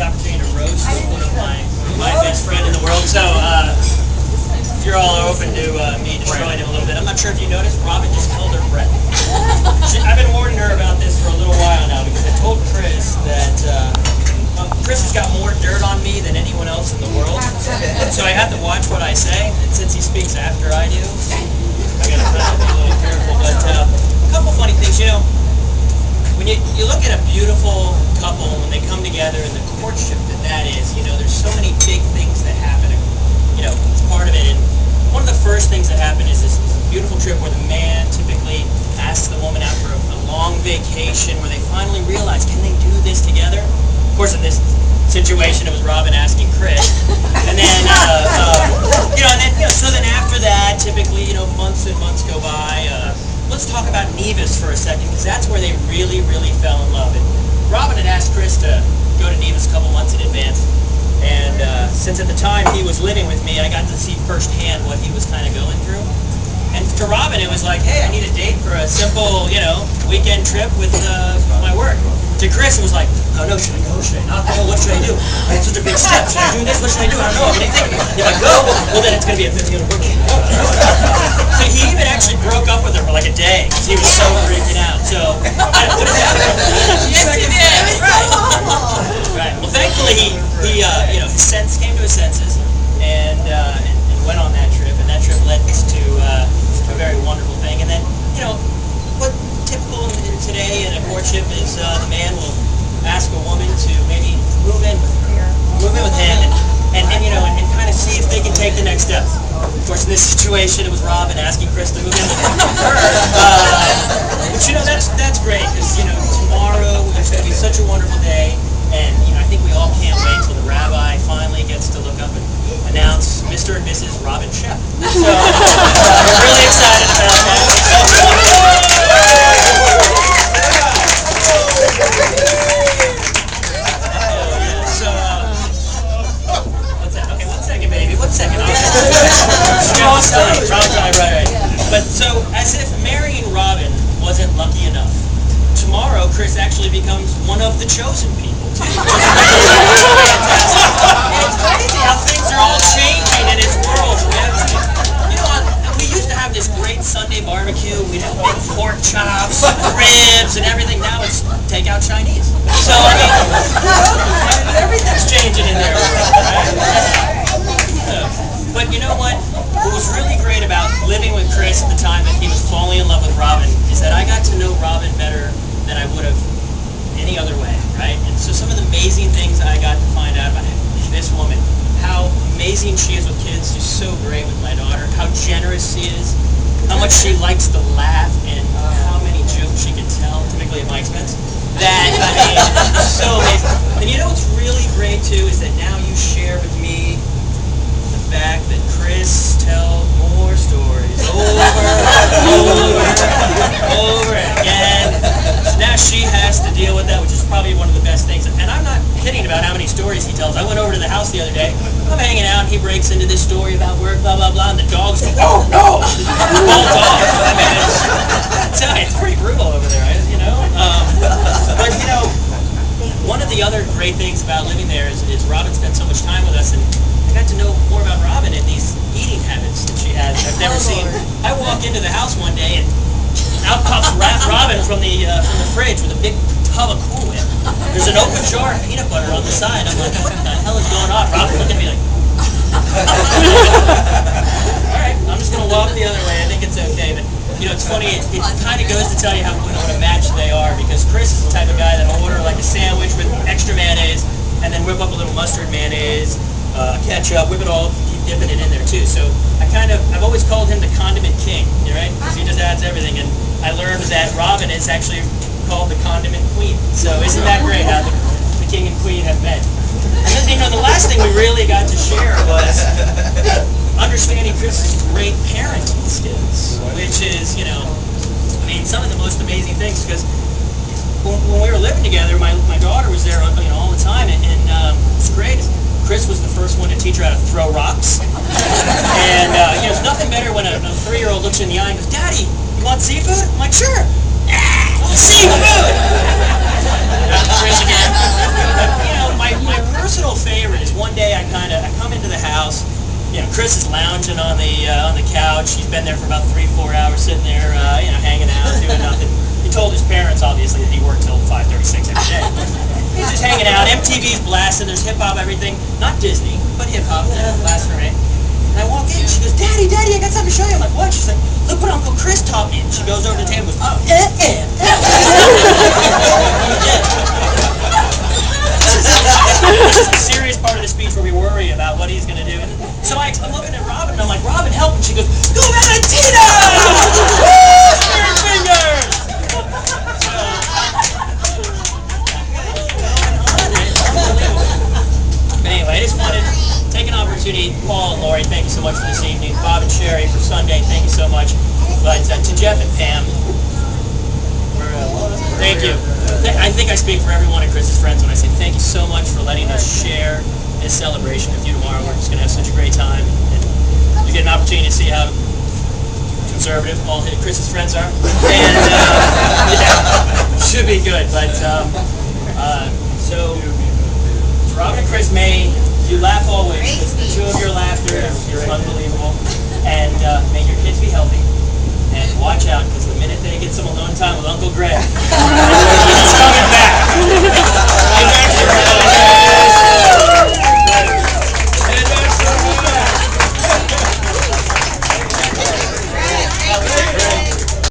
opportunity to roast one of my best friend in the world. So if you're all open to me destroying him a little bit, I'm not sure if you noticed, Robin just held her breath. I've been warning her about this for a little while now because I told Chris that Chris has got more dirt on me than anyone else in the world. So I have to watch what I say, and since he speaks after I do, I gotta be a little careful. But a couple funny things, when you look at a beautiful couple when they come together and the courtship that is, there's so many big things that happen. It's part of it. And one of the first things that happen is this beautiful trip where the man typically asks the woman out for a long vacation where they finally realize, can they do this together? Of course, in this situation, it was Robin asking Chris. And then, so then after that, typically, months and months go by. Let's talk about Nevis for a second, because that's where they really, really fell in love. And Robin had asked Chris to go to Nevis a couple months in advance. And since at the time he was living with me, I got to see firsthand what he was kind of going through. And to Robin, it was like, hey, I need a date for a simple, weekend trip with my work. To Chris, it was like, oh no, should I go? Should I not go? What should I do? It's such a big step. Should I do this? What should I do? I don't know. What do you think? If I go, well then it's going to be a 50 work. So he even actually broke up with her for like a day because he was so freaking out. So, yes, he did. It was so awful. Right. Well, thankfully his sense came to his senses and went on that trip, and that trip led to a very wonderful thing. And then, what typical today in a courtship is the man will ask a woman to maybe move in with him and kind of see if they can take the next step. Of course, in this situation, it was Robin asking Chris to move in with her. But that's great because tomorrow is going to be such a wonderful day, and I think we all can't wait till the rabbi finally gets to look up and announce Mr. and Mrs. Robin Shepp. So we're really excited about that. Right. But so, as if marrying Robin wasn't lucky enough, tomorrow Chris actually becomes one of the chosen people. It's crazy how things are all changing in his world. We used to have this great Sunday barbecue. We'd have big pork chops, ribs, and everything. Now it's takeout Chinese. So everything's changing in there. Right? But you know what? What was really great about living with Chris at the time that he was falling in love with Robin is that I got to know Robin better than I would have any other way, right? And so some of the amazing things I got to find out about this woman, how amazing she is with kids, she's so great with my daughter, how generous she is, how much she likes to laugh, and how many jokes she can tell, typically at my expense. So amazing. And what's really great too is that now you share with me fact that Chris tells more stories over again. So now she has to deal with that, which is probably one of the best things. And I'm not kidding about how many stories he tells. I went over to the house the other day. I'm hanging out, and he breaks into this story about work, blah, blah, blah, and the dogs go, oh, no! All dogs. I mean, it's pretty brutal over there, but, one of the other great things about living there is Robin spent so much time with us, and I got to know more about Robin and these eating habits that she has I've never seen. I walk into the house one day and out pops Robin from the fridge with a big tub of Cool Whip. There's an open jar of peanut butter on the side. I'm like, what the hell is going on? Robin looked at me like, all right, I'm just going to walk the other way. I think it's okay. But, it's funny. It kind of goes to tell you what a match they are, because Chris is the type of guy that will order like a sandwich with extra mayonnaise and then whip up a little mustard mayonnaise, ketchup, whip it all, keep dipping it in there too. So I've always called him the condiment king, right? Because he just adds everything. And I learned that Robin is actually called the condiment queen. So isn't that great how the king and queen have met? And then, the last thing we really got to share was understanding Chris's great parenting skills, which is, some of the most amazing things, because when we were living together, my daughter was there, all the time, and it's great. Chris was the first one to teach her how to throw rocks. And, there's nothing better when a 3-year-old looks you in the eye and goes, Daddy, you want seafood? I'm like, sure. Seafood! Chris again. But, my Chris is lounging on the couch. He's been there for about 3-4 hours, sitting there, hanging out, doing nothing. He told his parents, obviously, that he worked till 5:36 every day. He's just hanging out. MTV's blasting. There's hip hop, everything. Not Disney, but hip hop. Blasting, right? And I walk in. She goes, "Daddy, I got something to show you." I'm like, "What?" She's like, "Look what Uncle Chris taught me." And she goes over to the table and goes, This is the serious part of the speech where we worry about what he's going to do. And so I'm looking at Robin, and I'm like, "Robin, help!" And she goes, "Go Valentina! Woo! Spirit fingers!" But anyway, I just wanted to take an opportunity. Paul and Lori, thank you so much for this evening. Bob and Sherry for Sunday, thank you so much. But to Jeff and Pam, thank you. I think I speak for every one of Chris's friends when I say thank you so much for letting us share this celebration with you tomorrow. We're just going to have such a great time. And you get an opportunity to see how conservative all Chris's friends are. And should be good. But so Robin and Chris May, you laugh always. The two of your laughter